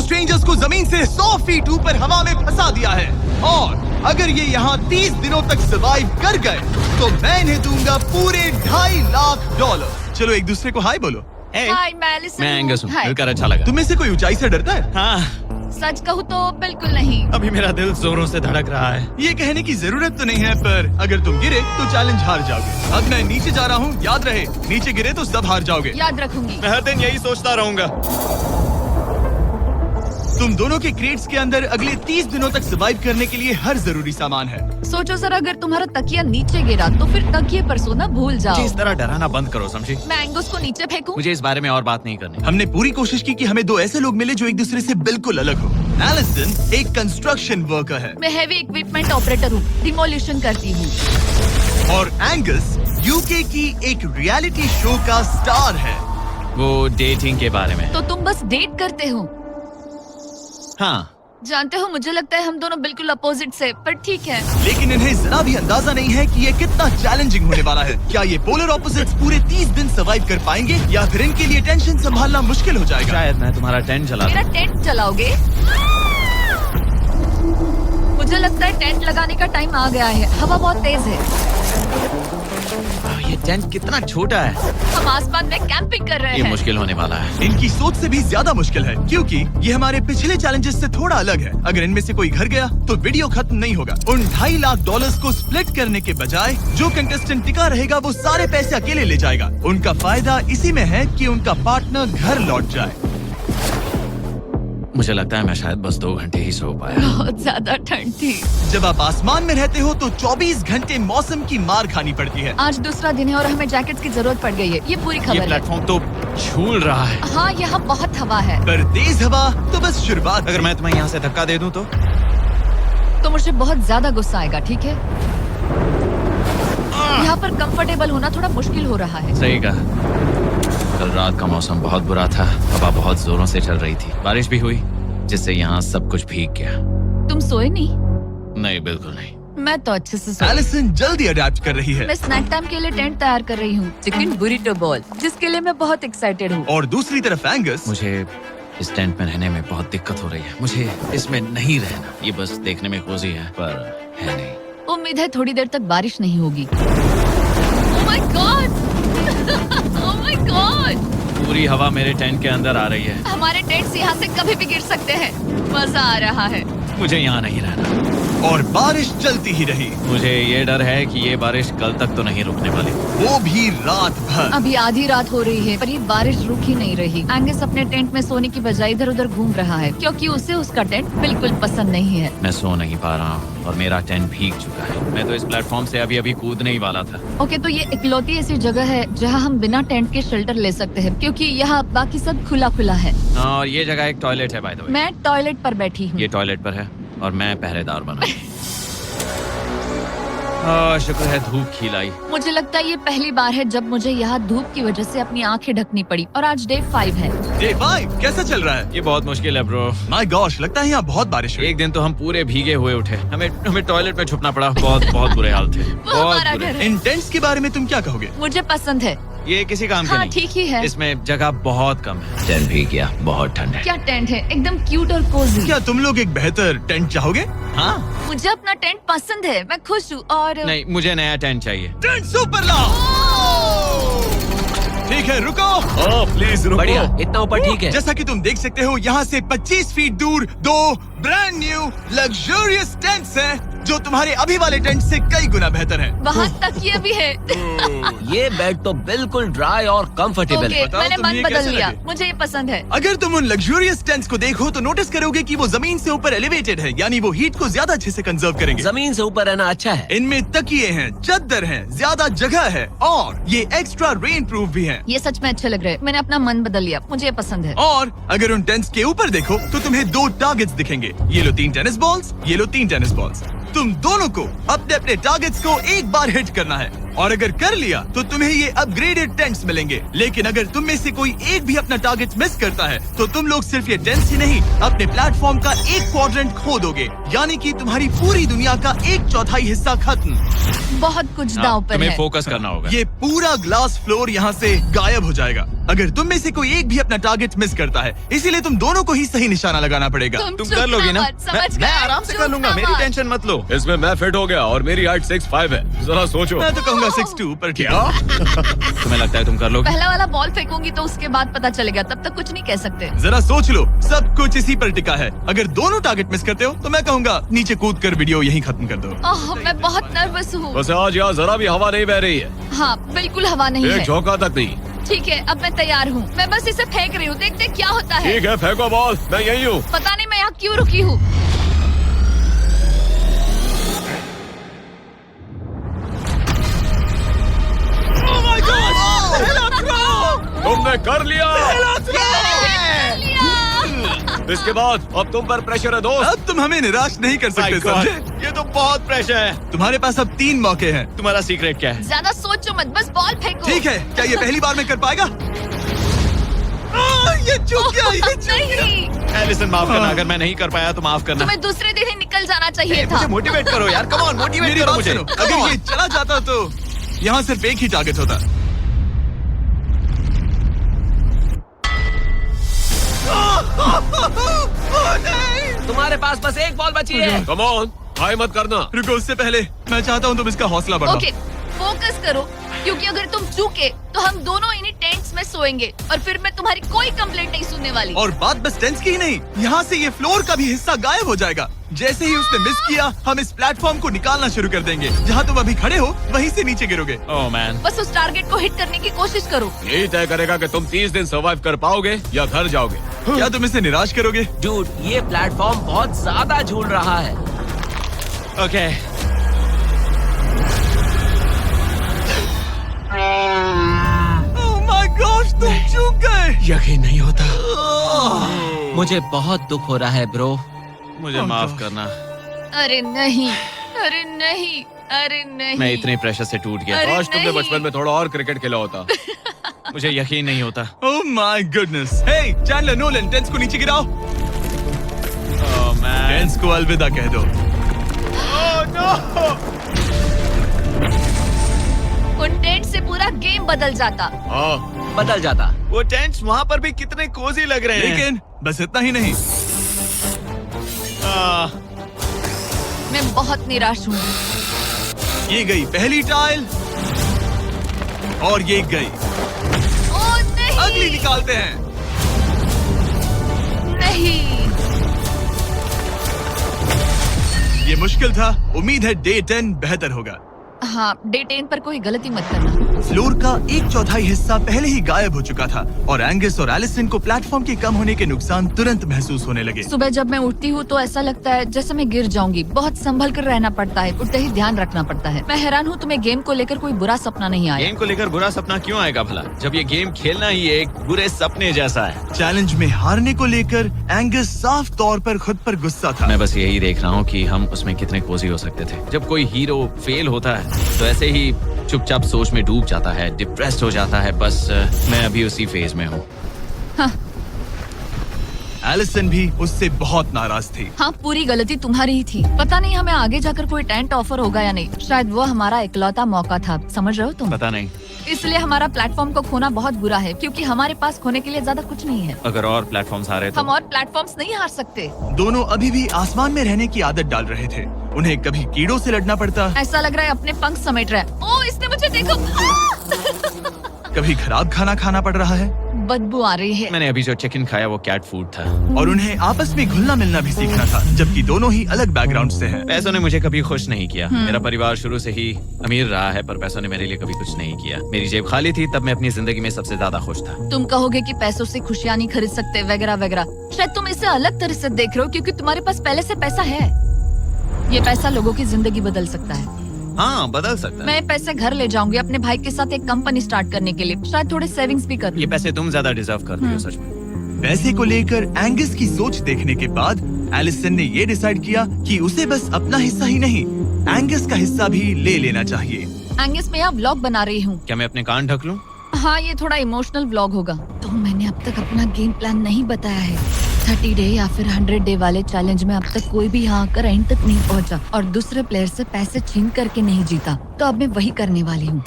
Strangers को जमीन से 100 फीट ऊपर हवा में फंसा दिया है और अगर ये यहाँ 30 दिनों तक सर्वाइव कर गए तो मैं इन्हें दूंगा पूरे $2.5 चलो एक दूसरे को हाय बोलो। हाय मैं एलिसन मैं एंगस हूँ, हाय। मिलकर अच्छा लगा। तुम में से कोई ऊंचाई से डरता है? हाँ, सच कहूँ तो बिल्कुल नहीं। अभी मेरा दिल जोरों से धड़क रहा है। ये कहने की जरूरत तो नहीं है, पर अगर तुम गिरे तो चैलेंज हार जाओगे। अब मैं नीचे जा रहा हूँ, याद रहे नीचे गिरे तो सब हार जाओगे। याद रखूंगी। मैं हर दिन यही सोचता रहूंगा। तुम दोनों के क्रेट्स के अंदर अगले 30 दिनों तक सर्वाइव करने के लिए हर जरूरी सामान है। सोचो सर, अगर तुम्हारा तकिया नीचे गिरा तो फिर तकिए पर सोना भूल जाओ। मुझे इस तरह डराना बंद करो, समझी? मैं एंगस को नीचे फेंकूं? मुझे इस बारे में और बात नहीं करनी। हमने पूरी कोशिश की कि हमें दो ऐसे लोग मिले जो एक दूसरे से बिल्कुल अलग हो। एलिसन एक कंस्ट्रक्शन वर्कर है मैं हैवी इक्विपमेंट ऑपरेटर हूँ, डिमोलिशन करती हूँ। और एंगस यूके की एक रियलिटी शो का स्टार है। वो डेटिंग के बारे में। तो तुम बस डेट करते हो? हाँ, जानते हो, मुझे लगता है हम दोनों बिल्कुल अपोजिट से, पर ठीक है। लेकिन इन्हें जरा भी अंदाजा नहीं है कि ये कितना चैलेंजिंग होने वाला है। क्या ये पोलर ऑपोजिट्स पूरे 30 दिन सर्वाइव कर पाएंगे या फिर इनके लिए टेंशन संभालना मुश्किल हो जाएगा? शायद मैं तुम्हारा टेंट चला मेरा टेंट चलाओगे? मुझे लगता है टेंट लगाने का टाइम आ गया है। हवा बहुत तेज है। ये टेंट कितना छोटा है। हम आसमान में कैंपिंग कर रहे ये हैं। मुश्किल होने वाला है। इनकी सोच से भी ज्यादा मुश्किल है क्योंकि ये हमारे पिछले चैलेंजेस से थोड़ा अलग है। अगर इनमें से कोई घर गया तो वीडियो खत्म नहीं होगा। उन $2.5 को स्प्लिट करने के बजाय जो कंटेस्टेंट टिका रहेगा वो सारे पैसे अकेले ले जाएगा। उनका फायदा इसी में है कि उनका पार्टनर घर लौट जाए। मुझे लगता है मैं शायद बस 2 घंटे ही सो पाया। बहुत ज्यादा ठंड थी। जब आप आसमान में रहते हो तो 24 घंटे मौसम की मार खानी पड़ती है। आज दूसरा दिन है और हमें जैकेट्स की जरूरत पड़ गई है। ये पूरी ये खबर है। प्लेटफॉर्म तो झूल रहा है। हाँ, यहाँ बहुत हवा है। पर तेज हवा तो बस शुरुआत। अगर मैं तुम्हें यहाँ से धक्का दे दूं तो मुझे बहुत ज्यादा गुस्सा आएगा, ठीक है? यहाँ पर कंफर्टेबल होना थोड़ा मुश्किल हो रहा है। सही कहा। कल रात का मौसम बहुत बुरा था। हवा बहुत जोरों से चल रही थी। बारिश भी हुई जिससे यहाँ सब कुछ भीग गया। तुम सोए नहीं? नहीं, बिल्कुल नहीं। मैं तो अच्छे से सोई। एलिसन जल्दी अडेप्ट कर रही है मैं स्नैक टाइम के लिए टेंट तैयार कर रही हूँ, चिकन बुरिटो बॉल, जिसके लिए मैं बहुत एक्साइटेड हूँ। और दूसरी तरफ एंगस मुझे इस टेंट में रहने में बहुत दिक्कत हो रही है। मुझे इसमें नहीं रहना। ये बस देखने में कोजी है पर है नहीं। उम्मीद है थोड़ी देर तक बारिश नहीं होगी। Oh my God! Oh my God! पूरी हवा मेरे टेंट के अंदर आ रही है। हमारे टेंट्स यहाँ से कभी भी गिर सकते हैं। मजा आ रहा है। मुझे यहाँ नहीं रहना। और बारिश चलती ही रही। मुझे ये डर है कि ये बारिश कल तक तो नहीं रुकने वाली। वो भी रात भर। अभी आधी रात हो रही है पर ये बारिश रुक ही नहीं रही। एंगस अपने टेंट में सोने की बजाय इधर उधर घूम रहा है क्योंकि उसे उसका टेंट बिल्कुल पसंद नहीं है। मैं सो नहीं पा रहा हूँ और मेरा टेंट भीग चुका है। मैं तो इस प्लेटफॉर्म से अभी कूदने ही वाला था। ओके, तो ये इकलौती ऐसी जगह है जहाँ हम बिना टेंट के शेल्टर ले सकते हैं क्योंकि यहाँ बाकी सब खुला खुला है। और ये जगह एक टॉयलेट है बाय द वे। मैं टॉयलेट पर बैठी हूँ। ये टॉयलेट पर है और मैं पहरेदार बना। शुक्र है धूप खिलाई। मुझे लगता है ये पहली बार है जब मुझे यहाँ धूप की वजह से अपनी आंखें ढकनी पड़ी और आज डे 5 है। डे 5 कैसा चल रहा है? ये बहुत मुश्किल है ब्रो। माय गॉश, लगता है यहाँ बहुत बारिश हुई। एक दिन तो हम पूरे भीगे हुए उठे। हमें टॉयलेट में छुपना पड़ा। बहुत बुरे हाल थे। वो हमारा घर है। इन टेंट्स के बारे में तुम क्या कहोगे? मुझे पसंद है। ये किसी काम का हाँ, नहीं। ठीक ही है। इसमें जगह बहुत कम है। टेंट भीग गया, बहुत ठंड है। क्या टेंट है, एकदम क्यूट और कोजी। क्या तुम लोग एक बेहतर टेंट चाहोगे? हाँ? मुझे अपना टेंट पसंद है, मैं खुश हूँ। और नहीं, मुझे नया टेंट चाहिए। टेंट सुपर लाओ। ठीक है, रुको। प्लीज रुको। बढ़िया, इतना ऊपर ठीक है। जैसा कि तुम देख सकते हो यहाँ से 25 फीट दूर 2 ब्रांड न्यू लग्जरियस टेंट्स हैं जो तुम्हारे अभी वाले टेंट से कई गुना बेहतर हैं। वहाँ तकिए भी है। ये बेड तो बिल्कुल ड्राई और कंफर्टेबल ओके, है। बताओ मैंने तुम्हें मन ये बदल कैसे लिया। लगे? मुझे ये पसंद है। अगर तुम उन लग्जरियस टेंट्स को देखो तो नोटिस करोगे कि वो जमीन से ऊपर एलिवेटेड है, यानी वो हीट को ज्यादा अच्छे से कंजर्व करेंगे। जमीन से ऊपर रहना अच्छा है। इनमें तकिए हैं, चद्दर हैं, ज्यादा जगह है और ये एक्स्ट्रा रेन प्रूफ भी हैं। ये सच में अच्छे लग रहे हैं। मैंने अपना मन बदल लिया, मुझे ये पसंद है। और अगर उन टेंट्स के ऊपर देखो तो तुम्हें 2 टारगेट्स दिखेंगे। ये लो 3 टेनिस बॉल्स, ये लो 3 टेनिस बॉल्स। तुम दोनों को अपने अपने टारगेट्स को एक बार हिट करना है और अगर कर लिया तो तुम्हें ये अपग्रेडेड टेंट्स मिलेंगे। लेकिन अगर तुम में से कोई एक भी अपना टारगेट मिस करता है तो तुम लोग सिर्फ ये टेंट्स ही नहीं अपने प्लेटफॉर्म का एक क्वाड्रेंट खो दोगे, यानी कि तुम्हारी पूरी दुनिया का 1/4 हिस्सा खत्म। बहुत कुछ दांव पर तुम्हें है। फोकस करना होगा। ये पूरा ग्लास फ्लोर यहाँ से गायब हो जाएगा। अगर तुम में से कोई एक भी अपना टारगेट मिस करता है, इसीलिए तुम दोनों को ही सही निशाना लगाना पड़ेगा। तुम कर लोगे ना? मैं आराम से कर लूंगा, मेरी टेंशन मत लो। इसमें मैं फिट हो गया और मेरी हाइट 6'5" है। जरा सोचो। मैं तो कहूँगा 6'2", पर क्या? तुम्हें लगता है तुम कर लोगे? पहला वाला बॉल फेंकूंगी तो उसके बाद पता चलेगा, तब तक कुछ नहीं कह सकते। जरा सोच लो, सब कुछ इसी पर टिका है। अगर दोनों टारगेट मिस करते हो तो मैं कहूँगा नीचे कूद कर वीडियो यहीं खत्म कर दो। ओह, मैं बहुत नर्वस हूँ। बस आज यहाँ जरा भी हवा नहीं बह रही है, हाँ, बिल्कुल हवा नहीं एक है। झोंका तक नहीं। ठीक है, अब मैं तैयार हूँ। मैं बस इसे फेंक रही हूँ, देखते क्या होता है। ठीक है, फेंको बॉल, मैं यहीं हूँ। पता नहीं मैं यहाँ क्यों रुकी हूँ। तुमने कर लिया। इसके बाद अब तुम पर प्रेशर है दोस्त। अब तुम हमें निराश नहीं कर सकते, My God, समझे? ये तो बहुत प्रेशर है। तुम्हारे पास अब 3 मौके हैं। तुम्हारा सीक्रेट क्या है? ज्यादा सोचो मत, बस बॉल फेंको। ठीक है, क्या ये पहली बार में कर पाएगा? ये चूक गया, ये चूक गया। नहीं, एलिसन माफ करना, अगर मैं नहीं कर पाया तो माफ करना। तुम्हें दूसरे दिन ही निकल जाना चाहिए था। मुझे मोटिवेट करो यार, कम ऑन, मोटिवेट मेरी करो बात मुझे। सुनो, अगर ये चला जाता तो यहाँ सिर्फ एक ही टारगेट होता। तुम्हारे पास बस एक बॉल बची है। कम ऑन, हाय मत करना। रुको, उससे पहले मैं चाहता हूँ तुम इसका हौसला बढ़ाओ। ओके, फोकस करो, क्योंकि अगर तुम चूके तो हम दोनों इन्हीं टेंट्स में सोएंगे और फिर मैं तुम्हारी कोई कंप्लेंट नहीं सुनने वाली। और बात बस टेंस की ही नहीं, यहाँ से ये फ्लोर का भी हिस्सा गायब हो जाएगा। जैसे ही उसने मिस किया, हम इस प्लेटफॉर्म को निकालना शुरू कर देंगे। जहाँ तुम अभी खड़े हो, वहीं से नीचे गिरोगे। ओह मैन, बस उस टारगेट को हिट करने की कोशिश करो। यही तय करेगा कि तुम 30 दिन सर्वाइव कर पाओगे या घर जाओगे। क्या तुम इसे निराश करोगे? डूड, ये प्लेटफॉर्म बहुत ज्यादा झूल रहा है। ओके। ओह माय गॉड, तुम चूक गए। यकीन नहीं होता। मुझे बहुत दुख हो रहा है ब्रो। मुझे माफ करना, अरे नहीं, अरे नहीं, अरे नहीं। मैं इतने प्रेशर से टूट गया। अरे काश तुमने नहीं। बचपन में थोड़ा और क्रिकेट खेला होता। मुझे यकीन नहीं होता। Oh my goodness. Hey Chandler, Nolan, टेंस को नीचे गिराओ। ओह मैन, टेंस को अलविदा कह दो। उन टेंट से पूरा गेम बदल जाता। हाँ, बदल जाता। वो टेंट्स वहाँ पर भी कितने कोजी लग रहे हैं। लेकिन बस इतना ही नहीं, मैं बहुत निराश हूँ। ये गई पहली टाइल और ये गई। ओह नहीं, अगली निकालते हैं। नहीं। ये मुश्किल था, उम्मीद है डे 10 बेहतर होगा। हाँ, डे 10 पर कोई गलती मत करना। फ्लोर का 1/4 हिस्सा पहले ही गायब हो चुका था और एंगस और एलिसन को प्लेटफॉर्म के कम होने के नुकसान तुरंत महसूस होने लगे। सुबह जब मैं उठती हूँ तो ऐसा लगता है जैसे मैं गिर जाऊंगी। बहुत संभल कर रहना पड़ता है, उठते ही ध्यान रखना पड़ता है। मैं हैरान हूँ तुम्हें गेम को लेकर कोई बुरा सपना नहीं आया। गेम को लेकर बुरा सपना क्यों आएगा भला, जब ये गेम खेलना ही एक बुरे सपने जैसा है। चैलेंज में हारने को लेकर एंगस साफ तौर पर खुद पर गुस्सा था। मैं बस यही देख रहा हूँ कि हम उसमें कितने कोजी हो सकते थे। जब कोई हीरो फेल होता है तो ऐसे ही चुपचाप सोच में डूब जाता है, डिप्रेस्ड हो जाता है। बस मैं अभी उसी फेज में हूँ। एलिसन भी उससे बहुत नाराज थी। हाँ, पूरी गलती तुम्हारी ही थी। पता नहीं हमें आगे जाकर कोई टेंट ऑफर होगा या नहीं। शायद वो हमारा इकलौता मौका था, समझ रहे हो तुम? पता नहीं, इसलिए हमारा प्लेटफॉर्म को खोना बहुत बुरा है, क्योंकि हमारे पास खोने के लिए ज्यादा कुछ नहीं है। अगर और प्लेटफॉर्म्स आ रहे हम तो। और प्लेटफॉर्म्स नहीं हार सकते। दोनों अभी भी आसमान में रहने की आदत डाल रहे थे। उन्हें कभी कीड़ों से लड़ना पड़ता, ऐसा लग रहा है अपने पंख समेट रहा है। ओह, इसने मुझे देखो। कभी खराब खाना खाना पड़ रहा है बदबू आ रही है। मैंने अभी जो चिकन खाया वो कैट फूड था। और उन्हें आपस में घुलना मिलना भी सीखना था, जबकि दोनों ही अलग बैकग्राउंड से हैं। पैसों ने मुझे कभी खुश नहीं किया। मेरा परिवार शुरू से ही अमीर रहा है, पर पैसों ने मेरे लिए कभी कुछ नहीं किया। मेरी जेब खाली थी तब मैं अपनी जिंदगी में सबसे ज्यादा खुश था। तुम कहोगे कि पैसों से खुशियां नहीं खरीद सकते वगैरह वगैरह। शायद तुम इसे अलग तरह से देख रहे हो, क्योंकि तुम्हारे पास पहले से पैसा है। ये पैसा लोगों की जिंदगी बदल सकता है। हाँ, बदल सकता है। मैं पैसे घर ले जाऊंगी अपने भाई के साथ एक कंपनी स्टार्ट करने के लिए। शायद थोड़े सेविंग्स भी कर लूं। ये पैसे तुम ज्यादा डिजर्व करती हो सच में। पैसे को लेकर एंगस की सोच देखने के बाद एलिसन ने ये डिसाइड किया कि उसे बस अपना हिस्सा ही नहीं, एंगस का हिस्सा भी ले लेना चाहिए। एंगस, मैं यहाँ व्लॉग बना रही हूँ। क्या मैं अपने कान ढक लूं? हाँ, ये थोड़ा इमोशनल व्लॉग होगा। तो मैंने अब तक अपना गेम प्लान नहीं बताया है। 30 डे या फिर 100 डे वाले चैलेंज में अब तक कोई भी यहाँ आकर एंड तक नहीं पहुँचा और दूसरे प्लेयर से पैसे छीन करके नहीं जीता। तो अब मैं वही करने वाली हूँ।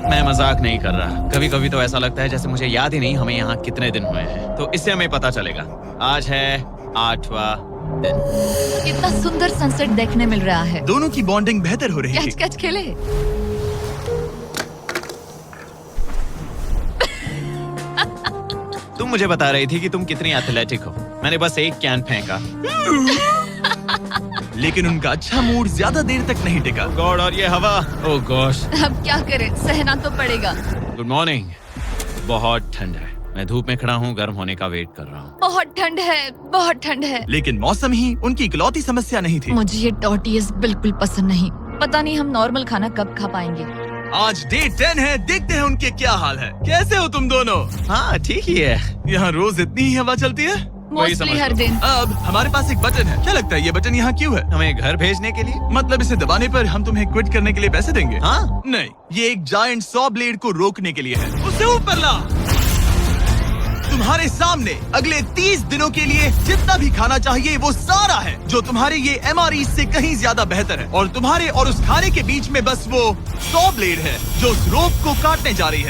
मैं मजाक नहीं कर रहा। कभी कभी तो ऐसा लगता है जैसे मुझे याद ही नहीं हमें यहाँ कितने दिन हुए हैं। तो इससे हमें पता चलेगा। आज है 8वां दिन। कितना सुंदर सनसेट देखने मिल रहा है। दोनों की बॉन्डिंग बेहतर हो रही कैच थी। कैच खेले। तुम मुझे बता रही थी कि तुम कितनी एथलेटिक हो। मैंने बस एक कैन फेंका। लेकिन उनका अच्छा मूड ज्यादा देर तक नहीं टिका। गॉड, और ये हवा। ओह गॉश। अब क्या करें, सहना तो पड़ेगा। Good morning. बहुत ठंड है। मैं धूप में खड़ा हूँ, गर्म होने का वेट कर रहा हूँ। बहुत ठंड है, बहुत ठंड है। लेकिन मौसम ही उनकी इकलौती समस्या नहीं थी। मुझे ये टॉर्टियस बिल्कुल पसंद नहीं। पता नहीं हम नॉर्मल खाना कब खा पाएंगे। आज डे 10 है, देखते हैं उनके क्या हाल है। कैसे हो तुम दोनों? हाँ ठीक ही है। यहाँ रोज इतनी ही हवा चलती है? वही समझ मोस्टली हर लो। दिन। अब हमारे पास एक बटन है। क्या लगता है ये बटन यहाँ क्यों है? हमें घर भेजने के लिए? मतलब इसे दबाने पर हम तुम्हें क्विट करने के लिए पैसे देंगे? हाँ। नहीं, ये एक जायंट सॉ ब्लेड को रोकने के लिए है। उसे ऊपर ला। तुम्हारे सामने अगले 30 दिनों के लिए जितना भी खाना चाहिए वो सारा है, जो तुम्हारे ये MRE से कहीं ज्यादा बेहतर है। और तुम्हारे और उस खाने के बीच में बस वो सॉ ब्लेड है जो उस रोप को काटने जा रही है।